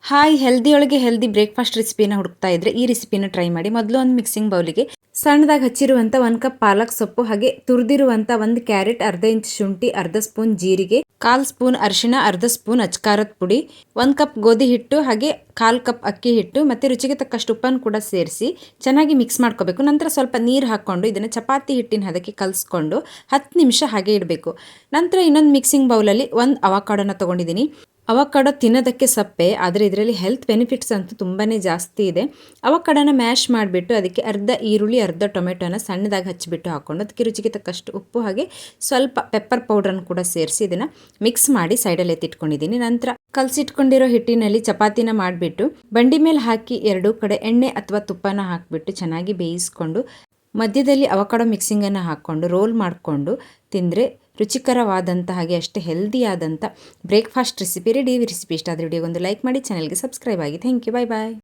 Hi, ಹೆಲ್ದಿಯೊಳಗೆ healthy breakfast ರೆಸಿಪಿನ ಹುಡುಕ್ತಾ ಇದ್ರೆ ಈ ರೆಸಿಪಿನ ಟ್ರೈ ಮಾಡಿ. ಮೊದಲು ಒಂದು ಮಿಕ್ಸಿಂಗ್ ಬೌಲಿಗೆ ಸಣ್ಣದಾಗಿ ಹಚ್ಚಿರುವಂಥ 1 ಕಪ್ ಪಾಲಕ್ ಸೊಪ್ಪು, ಹಾಗೆ ತುರಿದಿರುವಂಥ 1 ಕ್ಯಾರೆಟ್, ಅರ್ಧ ಇಂಚ್ ಶುಂಠಿ, ಅರ್ಧ ಸ್ಪೂನ್ ಜೀರಿಗೆ, 1/4 ಸ್ಪೂನ್ ಅರಿಶಿಣ, ಅರ್ಧ ಸ್ಪೂನ್ ಅಚ್ಕಾರದ ಪುಡಿ, 1 ಕಪ್ ಗೋಧಿ ಹಿಟ್ಟು, ಹಾಗೆ 1/4 ಕಪ್ ಅಕ್ಕಿ ಹಿಟ್ಟು ಮತ್ತು ರುಚಿಗೆ ತಕ್ಕಷ್ಟು ಉಪ್ಪನ್ನು ಕೂಡ ಸೇರಿಸಿ ಚೆನ್ನಾಗಿ ಮಿಕ್ಸ್ ಮಾಡ್ಕೋಬೇಕು. ನಂತರ ಸ್ವಲ್ಪ ನೀರು ಹಾಕ್ಕೊಂಡು ಇದನ್ನು ಚಪಾತಿ ಹಿಟ್ಟಿನ ಹದಕ್ಕೆ ಕಲಿಸ್ಕೊಂಡು 10 ನಿಮಿಷ ಹಾಗೆ ಇಡಬೇಕು. ನಂತರ ಇನ್ನೊಂದು ಮಿಕ್ಸಿಂಗ್ ಬೌಲಲ್ಲಿ 1 ಅವಕಾಡೋನ ತೊಗೊಂಡಿದ್ದೀನಿ. ಅವಕಾಡೋ ತಿನ್ನೋದಕ್ಕೆ ಸಪ್ಪೆ, ಆದರೆ ಇದರಲ್ಲಿ ಹೆಲ್ತ್ ಬೆನಿಫಿಟ್ಸ್ ಅಂತೂ ತುಂಬಾ ಜಾಸ್ತಿ ಇದೆ. ಅವಕಾಡೋನ ಮ್ಯಾಶ್ ಮಾಡಿಬಿಟ್ಟು ಅದಕ್ಕೆ ಅರ್ಧ ಈರುಳ್ಳಿ, ಅರ್ಧ ಟೊಮೆಟೊನ ಸಣ್ಣದಾಗಿ ಹಚ್ಚಿಬಿಟ್ಟು ಹಾಕ್ಕೊಂಡು ಅದಕ್ಕೆ ರುಚಿಗೆ ತಕ್ಕಷ್ಟು ಉಪ್ಪು ಹಾಗೆ ಸ್ವಲ್ಪ ಪೆಪ್ಪರ್ ಪೌಡ್ರನ್ನು ಕೂಡ ಸೇರಿಸಿ ಇದನ್ನು ಮಿಕ್ಸ್ ಮಾಡಿ ಸೈಡಲ್ಲಿ ಎತ್ತಿಟ್ಕೊಂಡಿದ್ದೀನಿ. ನಂತರ ಕಲಸಿಟ್ಕೊಂಡಿರೋ ಹಿಟ್ಟಿನಲ್ಲಿ ಚಪಾತಿನ ಮಾಡಿಬಿಟ್ಟು ಬಂಡಿ ಮೇಲೆ ಹಾಕಿ 2 ಕಡೆ ಎಣ್ಣೆ ಅಥವಾ ತುಪ್ಪನ ಹಾಕಿಬಿಟ್ಟು ಚೆನ್ನಾಗಿ ಬೇಯಿಸ್ಕೊಂಡು ಮಧ್ಯದಲ್ಲಿ ಅವಕಾಡೋ ಮಿಕ್ಸಿಂಗನ್ನು ಹಾಕ್ಕೊಂಡು ರೋಲ್ ಮಾಡಿಕೊಂಡು ತಿಂದರೆ ರುಚಿಕರವಾದಂಥ ಹಾಗೆ ಅಷ್ಟೇ ಹೆಲ್ದಿಯಾದಂಥ ಬ್ರೇಕ್ಫಾಸ್ಟ್ ರೆಸಿಪಿ ರೆಡಿ. ರೆಸಿಪಿ ಇಷ್ಟ ಆದರೆ ವಿಡಿಯೋಗೊಂದು ಲೈಕ್ ಮಾಡಿ, ಚಾನಲ್ಗೆ ಸಬ್ಸ್ಕ್ರೈಬ್ ಆಗಿ. Thank you, bye bye.